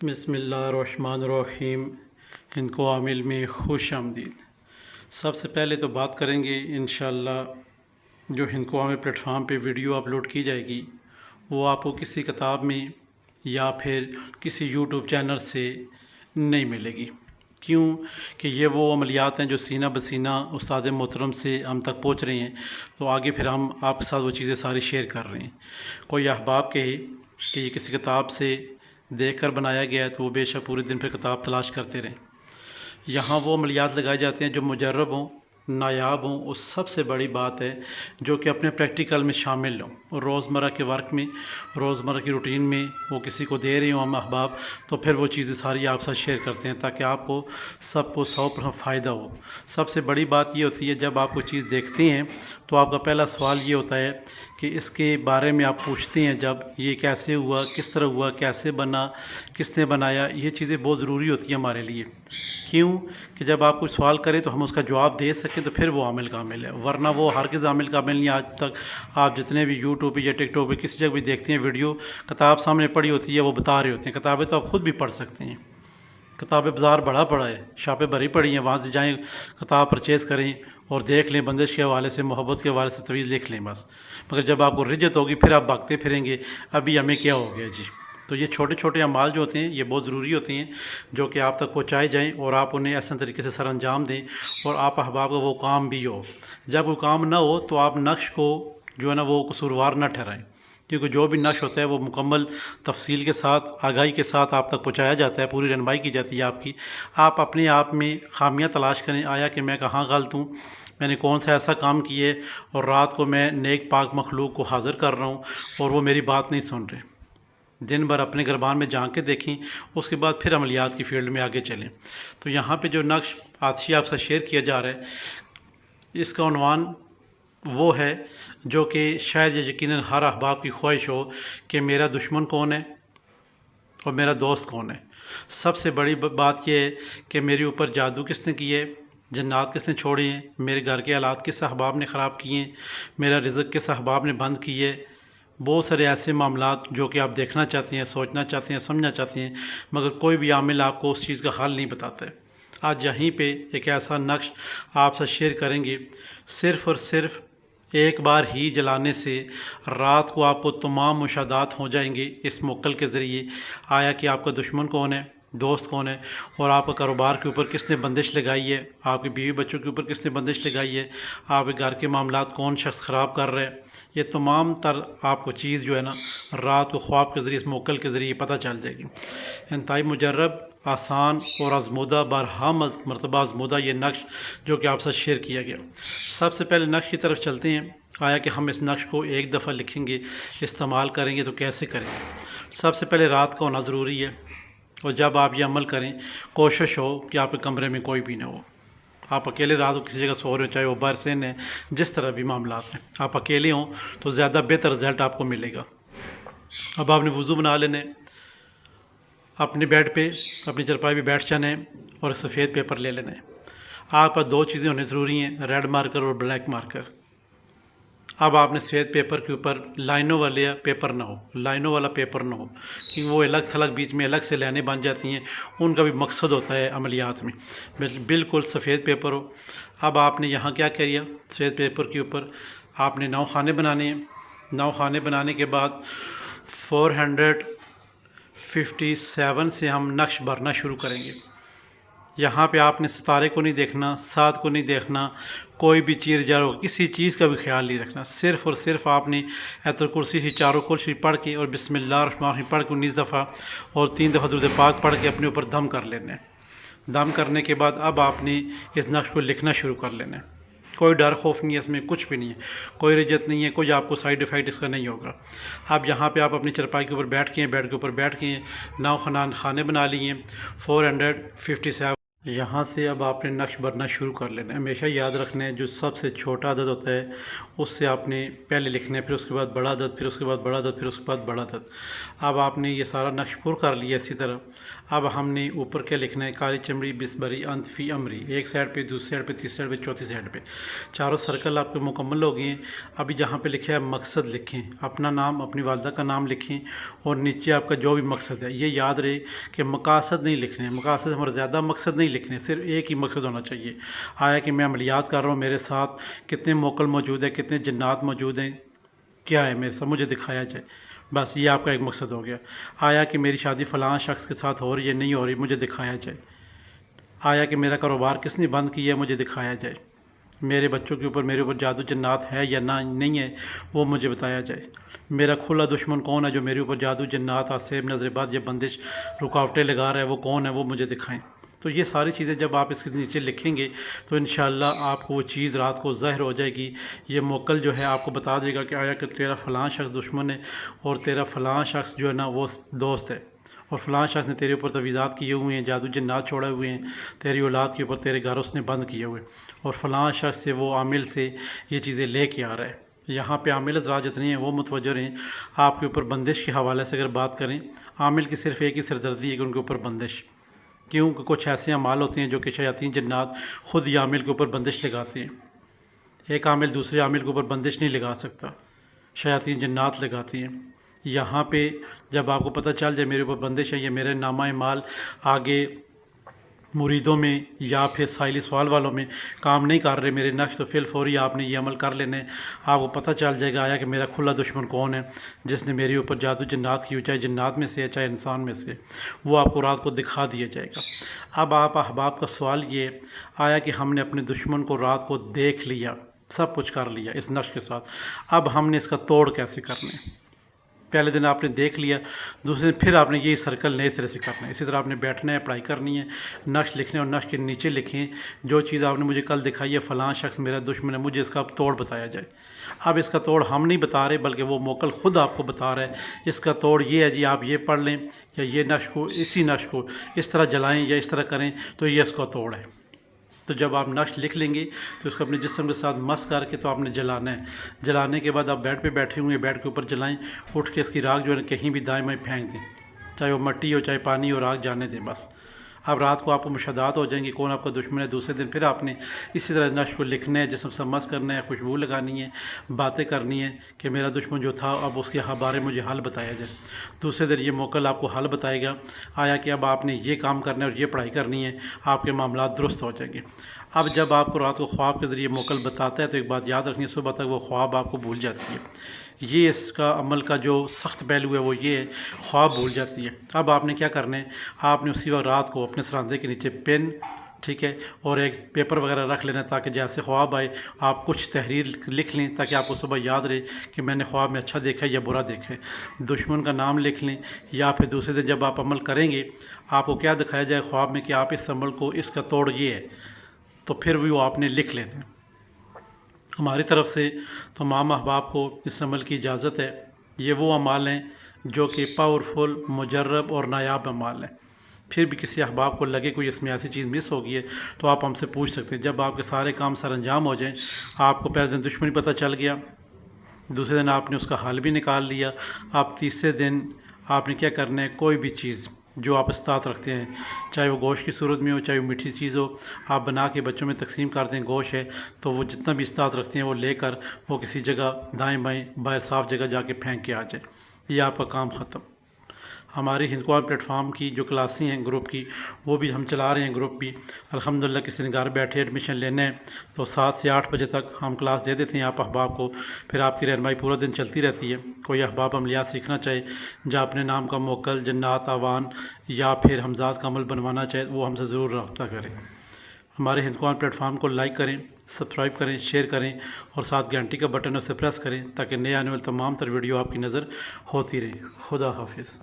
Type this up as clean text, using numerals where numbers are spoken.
بسم اللہ الرحمن الرحیم۔ ہند کو عامل میں خوش آمدید۔ سب سے پہلے تو بات کریں گے انشاءاللہ جو ہند کو عامل پلیٹ فارم پہ ویڈیو اپلوڈ کی جائے گی وہ آپ کو کسی کتاب میں یا پھر کسی یوٹیوب چینل سے نہیں ملے گی۔ کیوں کہ یہ وہ عملیات ہیں جو سینہ بسینہ استاد محترم سے ہم تک پہنچ رہے ہیں، تو آگے پھر ہم آپ کے ساتھ وہ چیزیں ساری شیئر کر رہے ہیں۔ کوئی احباب کہے کہ یہ کسی کتاب سے دیکھ کر بنایا گیا ہے تو وہ بے شک پورے دن پھر کتاب تلاش کرتے رہیں۔ یہاں وہ عملیات لگائے جاتے ہیں جو مجرب ہوں، نایاب ہوں، اور سب سے بڑی بات ہے جو کہ اپنے پریکٹیکل میں شامل ہوں، اور روزمرہ کے ورک میں، روزمرہ کی روٹین میں وہ کسی کو دے رہے ہوں ہم احباب، تو پھر وہ چیزیں ساری آپ ساتھ شیئر کرتے ہیں تاکہ آپ کو سب کو 100% فائدہ ہو۔ سب سے بڑی بات یہ ہوتی ہے جب آپ کوئی چیز دیکھتے ہیں تو آپ کا پہلا سوال یہ ہوتا ہے کہ اس کے بارے میں آپ پوچھتے ہیں جب یہ کیسے ہوا، کس طرح ہوا، کیسے بنا، کس نے بنایا۔ یہ چیزیں بہت ضروری ہوتی ہیں ہمارے لیے۔ کیوں کہ جب آپ کوئی سوال کریں تو ہم اس کا جواب دے سکیں تو پھر وہ عامل کامل ہے، ورنہ وہ ہرگز عامل کامل نہیں۔ آج تک آپ جتنے بھی یوٹیوب پہ یا ٹک ٹاک پہ کسی جگہ بھی دیکھتے ہیں ویڈیو، کتاب سامنے پڑھی ہوتی ہے، وہ بتا رہے ہوتے ہیں۔ کتابیں تو آپ خود بھی پڑھ سکتے ہیں، کتابیں بازار بڑا پڑا ہے، شاپیں بھری پڑی ہیں، وہاں سے جائیں کتاب پرچیز کریں اور دیکھ لیں، بندش کے حوالے سے، محبت کے حوالے سے طویل لکھ لیں بس۔ مگر جب آپ کو رجت ہوگی پھر آپ بھاگتے پھریں گے ابھی ہمیں کیا ہو گیا جی۔ تو یہ چھوٹے چھوٹے اعمال جو ہوتے ہیں یہ بہت ضروری ہوتے ہیں جو کہ آپ تک پہنچائے جائیں اور آپ انہیں احسن طریقے سے سر انجام دیں، اور آپ احباب کا وہ کام بھی ہو۔ جب وہ کام نہ ہو تو آپ نقش کو جو ہے نا وہ قصوروار نہ ٹھہرائیں، کیونکہ جو بھی نقش ہوتا ہے وہ مکمل تفصیل کے ساتھ، آگاہی کے ساتھ آپ تک پہنچایا جاتا ہے، پوری رہنمائی کی جاتی ہے آپ کی۔ آپ اپنے آپ میں خامیاں تلاش کریں، آیا کہ میں کہاں غلط ہوں، میں نے کون سا ایسا کام کیے، اور رات کو میں نیک پاک مخلوق کو حاضر کر رہا ہوں اور وہ میری بات نہیں سن رہے۔ دن بھر اپنے گربان میں جھانک کے دیکھیں، اس کے بعد پھر عملیات کی فیلڈ میں آگے چلیں۔ تو یہاں پہ جو نقش آتشی آپ سے شیئر کیا جا رہا ہے، اس کا عنوان وہ ہے جو کہ شاید یہ یقیناً ہر احباب کی خواہش ہو کہ میرا دشمن کون ہے اور میرا دوست کون ہے۔ سب سے بڑی بات یہ ہے کہ میرے اوپر جادو کس نے کیے، جنات کس نے چھوڑے ہیں، میرے گھر کے حالات کس احباب نے خراب کیے ہیں، میرا رزق کس احباب نے بند کیے۔ بہت سارے ایسے معاملات جو کہ آپ دیکھنا چاہتے ہیں، سوچنا چاہتے ہیں، سمجھنا چاہتے ہیں، مگر کوئی بھی عامل آپ کو اس چیز کا حل نہیں بتاتا ہے۔ آج یہیں پہ ایک ایسا نقش آپ سے شیئر کریں گے، صرف اور صرف ایک بار ہی جلانے سے رات کو آپ کو تمام مشاہدات ہو جائیں گے اس موکل کے ذریعے، آیا کہ آپ کا دشمن کون ہے، دوست کون ہے، اور آپ کا کاروبار کے اوپر کس نے بندش لگائی ہے، آپ کے بیوی بچوں کے اوپر کس نے بندش لگائی ہے، آپ کے گھر کے معاملات کون شخص خراب کر رہے ہیں۔ یہ تمام تر آپ کو چیز جو ہے نا رات کو خواب کے ذریعے، اس موکل کے ذریعے پتہ چل جائے گی۔ انتہائی مجرب، آسان اور آزمودہ، بارہا مرتبہ آزمودہ یہ نقش جو کہ آپ سے شیئر کیا گیا۔ سب سے پہلے نقش کی طرف چلتے ہیں۔ آیا کہ ہم اس نقش کو ایک دفعہ لکھیں گے، استعمال کریں گے تو کیسے کریں گے۔ سب سے پہلے رات کا ہونا ضروری ہے، اور جب آپ یہ عمل کریں کوشش ہو کہ آپ کے کمرے میں کوئی بھی نہ ہو۔ آپ اکیلے رات کو کسی جگہ سو رہے ہو، چاہے وہ برسن ہے، جس طرح بھی معاملات ہیں، آپ اکیلے ہوں تو زیادہ بہتر رزلٹ آپ کو ملے گا۔ اب آپ نے وضو بنا لینا ہے، اپنے بیڈ پہ، اپنی چرپائی پہ بیٹھ جانا ہے اور سفید پیپر لے لینا ہے۔ آپ پر دو چیزیں ہونے ضروری ہیں، ریڈ مارکر اور بلیک مارکر۔ اب آپ نے سفید پیپر کے اوپر لائنوں والے پیپر نہ ہو، لائنوں والا پیپر نہ ہو، کیونکہ وہ الگ تھلگ بیچ میں الگ سے لائنیں بن جاتی ہیں، ان کا بھی مقصد ہوتا ہے عملیات میں۔ بالکل سفید پیپر ہو۔ اب آپ نے یہاں کیا کیا، سفید پیپر کے اوپر آپ نے 9 خانے بنانے ہیں۔ 9 خانے بنانے کے بعد 457 سے ہم نقش بھرنا شروع کریں گے۔ یہاں پہ آپ نے ستارے کو نہیں دیکھنا، 7 کو نہیں دیکھنا، کوئی بھی چیر جارو، کسی چیز کا بھی خیال نہیں رکھنا۔ صرف اور صرف آپ نے آیت الکرسی سے 4 کل شریف پڑھ کے اور بسم اللہ الرحمن الرحیم پڑھ کے 19 دفعہ اور 3 دفعہ درود پاک پڑھ کے اپنے اوپر دم کر لینا ہے۔ دم کرنے کے بعد اب آپ نے اس نقش کو لکھنا شروع کر لینا ہے۔ کوئی ڈر خوف نہیں ہے اس میں، کچھ بھی نہیں ہے، کوئی رجت نہیں ہے، کوئی آپ کو سائیڈ افیکٹ اس کا نہیں ہوگا۔ اب یہاں پہ آپ اپنی چرپائی کے اوپر بیٹھ کے ہیں، بیڈ کے اوپر بیٹھ کے ہیں، 9 خانے بنا لیے ہیں۔ 457 یہاں سے اب آپ نے نقش بھرنا شروع کر لینا ہے۔ ہمیشہ یاد رکھنا ہے جو سب سے چھوٹا عدد ہوتا ہے اس سے آپ نے پہلے لکھنا ہے، پھر اس کے بعد بڑا عدد، پھر اس کے بعد بڑا عدد، پھر اس کے بعد بڑا عدد۔ اب آپ نے یہ سارا نقش پر کر لیا اسی طرح۔ اب ہم نے اوپر کیا لکھنا ہے، کالی چمڑی بسبری انت فی امری، ایک سائڈ پہ، دوسری سائڈ پہ، تیسری سائڈ پہ، چوتھی سائڈ پہ، چاروں سرکل آپ کے مکمل ہو گئے ہیں۔ ابھی جہاں پہ لکھا ہے مقصد لکھیں، اپنا نام، اپنی والدہ کا نام لکھیں، اور نیچے آپ کا جو بھی مقصد ہے، یہ یاد رہے کہ مقاصد نہیں لکھنے، مقاصد ہمارا زیادہ مقصد نہیں لکھنے، صرف ایک ہی مقصد ہونا چاہیے۔ آیا کہ میں عملیات کر رہا ہوں، میرے ساتھ کتنے موکل موجود ہیں، کتنے جنات موجود ہیں، کیا ہے میرے ساتھ، مجھے دکھایا جائے، بس یہ آپ کا ایک مقصد ہو گیا۔ آیا کہ میری شادی فلاں شخص کے ساتھ ہو رہی ہے، نہیں ہو رہی، مجھے دکھایا جائے۔ آیا کہ میرا کاروبار کس نے بند کیا ہے، مجھے دکھایا جائے۔ میرے بچوں کے اوپر، میرے اوپر جادو جنات ہے یا نہ نہیں ہے، وہ مجھے بتایا جائے۔ میرا کھلا دشمن کون ہے جو میرے اوپر جادو جنات، آسیب، نظر بد یا بندش، رکاوٹیں لگا رہا ہے، وہ کون ہے، وہ مجھے دکھائیں۔ تو یہ ساری چیزیں جب آپ اس کے نیچے لکھیں گے تو انشاءاللہ آپ کو وہ چیز رات کو ظاہر ہو جائے گی۔ یہ موکل جو ہے آپ کو بتا دے گا کہ آیا کہ تیرا فلاں شخص دشمن ہے، اور تیرا فلاں شخص جو ہے نا وہ دوست ہے، اور فلاں شخص نے تیرے اوپر تویزات کیے ہوئے ہیں، جادو جنات چھوڑے ہوئے ہیں، تیری اولاد کے اوپر، تیرے گھر اس نے بند کیے ہوئے، اور فلاں شخص سے، وہ عامل سے یہ چیزیں لے کے آ رہا ہے۔ یہاں پہ عامل حضرات جتنے ہیں وہ متوجہ ہیں۔ آپ کے اوپر بندش کے حوالے سے اگر بات کریں، عامل کی صرف ایک ہی سردردی ہے کہ ان کے اوپر بندش، کیونکہ کچھ ایسے اعمال ہوتے ہیں جو کہ شیاطین جنات خود ہی عامل کے اوپر بندش لگاتے ہیں۔ ایک عامل دوسرے عامل کے اوپر بندش نہیں لگا سکتا، شیاطین جنات لگاتی ہیں۔ یہاں پہ جب آپ کو پتہ چل جائے میرے اوپر بندش ہے، یہ میرے نامہ اعمال آگے مریدوں میں یا پھر سائلی سوال والوں میں کام نہیں کر رہے میرے نقش، تو فی الفوری آپ نے یہ عمل کر لینے۔ آپ کو پتہ چل جائے گا آیا کہ میرا کھلا دشمن کون ہے جس نے میرے اوپر جادو جنات کی، چاہے جنات میں سے ہے، چاہے انسان میں سے، وہ آپ کو رات کو دکھا دیا جائے گا۔ اب آپ احباب کا سوال یہ آیا کہ ہم نے اپنے دشمن کو رات کو دیکھ لیا، سب کچھ کر لیا اس نقش کے ساتھ، اب ہم نے اس کا توڑ کیسے کرنا ہے؟ پہلے دن آپ نے دیکھ لیا، دوسرے دن پھر آپ نے یہی سرکل نئے سرے سے کرنا ہے۔ اسی طرح آپ نے بیٹھنا ہے، پڑھائی کرنی ہے، نقش لکھنے، اور نقش کے نیچے لکھیں جو چیز آپ نے مجھے کل دکھائی ہے، فلاں شخص میرا دشمن ہے، مجھے اس کا اب توڑ بتایا جائے۔ اب اس کا توڑ ہم نہیں بتا رہے بلکہ وہ موکل خود آپ کو بتا رہا ہے، اس کا توڑ یہ ہے جی، آپ یہ پڑھ لیں، یا یہ نقش کو، اسی نقش کو اس طرح جلائیں یا اس طرح کریں تو یہ اس کا توڑ ہے۔ تو جب آپ نقش لکھ لیں گے تو اس کو اپنے جسم کے ساتھ مس کر کے تو آپ نے جلانا ہے۔ جلانے کے بعد آپ بیڈ پہ بیٹھے ہوئے ہیں، بیڈ کے اوپر جلائیں، اٹھ کے اس کی راکھ جو ہے کہیں بھی دائیں بائیں پھینک دیں، چاہے وہ مٹی ہو چاہے پانی ہو، راکھ جانے دیں بس۔ اب رات کو آپ کو مشاہدات ہو جائیں گے کون آپ کا دشمن ہے۔ دوسرے دن پھر آپ نے اسی طرح نقش کو لکھنا ہے، جسم سے مس کرنا ہے، خوشبو لگانی ہے، باتیں کرنی ہے کہ میرا دشمن جو تھا اب اس کے بارے مجھے حل بتایا جائے۔ دوسرے دن یہ موکل آپ کو حل بتائے گا، آیا کہ اب آپ نے یہ کام کرنا ہے اور یہ پڑھائی کرنی ہے، آپ کے معاملات درست ہو جائیں گے۔ اب جب آپ کو رات کو خواب کے ذریعے موکل بتاتا ہے تو ایک بات یاد رکھنی ہے، صبح تک وہ خواب آپ کو بھول جاتی ہے۔ یہ اس کا عمل کا جو سخت پہلو ہے وہ یہ ہے، خواب بھول جاتی ہے۔ اب آپ نے کیا کرنا ہے، آپ نے اسی وقت رات کو اپنے سراندے کے نیچے پین، ٹھیک ہے، اور ایک پیپر وغیرہ رکھ لینا تاکہ جیسے خواب آئے آپ کچھ تحریر لکھ لیں تاکہ آپ کو صبح یاد رہے کہ میں نے خواب میں اچھا دیکھا ہے یا برا دیکھا ہے۔ دشمن کا نام لکھ لیں، یا پھر دوسرے دن جب آپ عمل کریں گے آپ کو کیا دکھایا جائے خواب میں کہ آپ اس عمل کو، اس کا توڑ یہ ہے، تو پھر وہ آپ نے لکھ لینا۔ ہماری طرف سے تمام احباب کو اس عمل کی اجازت ہے۔ یہ وہ اعمال ہیں جو کہ پاورفل، مجرب اور نایاب اعمال ہیں۔ پھر بھی کسی احباب کو لگے کوئی اس میں ایسی چیز مس ہو گئی ہے تو آپ ہم سے پوچھ سکتے ہیں۔ جب آپ کے سارے کام سر انجام ہو جائیں، آپ کو پہلے دن دشمنی پتہ چل گیا، دوسرے دن آپ نے اس کا حل بھی نکال لیا، آپ تیسرے دن آپ نے کیا کرنا ہے، کوئی بھی چیز جو آپ استطاعت رکھتے ہیں، چاہے وہ گوشت کی صورت میں ہو چاہے وہ میٹھی چیز ہو، آپ بنا کے بچوں میں تقسیم کر دیں۔ گوشت ہے تو وہ جتنا بھی استطاعت رکھتے ہیں وہ لے کر وہ کسی جگہ دائیں بائیں باہر صاف جگہ جا کے پھینک کے آ جائے، یہ آپ کا کام ختم۔ ہماری ہند کو پلیٹ فارم کی جو کلاسیں ہیں گروپ کی، وہ بھی ہم چلا رہے ہیں گروپ بھی الحمدللہ۔ کسی نے گھر بیٹھے ایڈمیشن لینا ہے تو 7 سے 8 بجے تک ہم کلاس دے دیتے ہیں آپ احباب کو، پھر آپ کی رہنمائی پورا دن چلتی رہتی ہے۔ کوئی احباب عملیات سیکھنا چاہے، جہاں اپنے نام کا موکل، جنات، آوان یا پھر حمزات کا عمل بنوانا چاہے، وہ ہم سے ضرور رابطہ کریں۔ ہمارے ہند کو پلیٹ فارم کو لائک کریں، سبسکرائب کریں، شیئر کریں، اور ساتھ گھنٹی کا بٹن اسے پریس کریں تاکہ نئے آنے والے تمام تر ویڈیو آپ کی نظر ہوتی رہے۔ خدا حافظ۔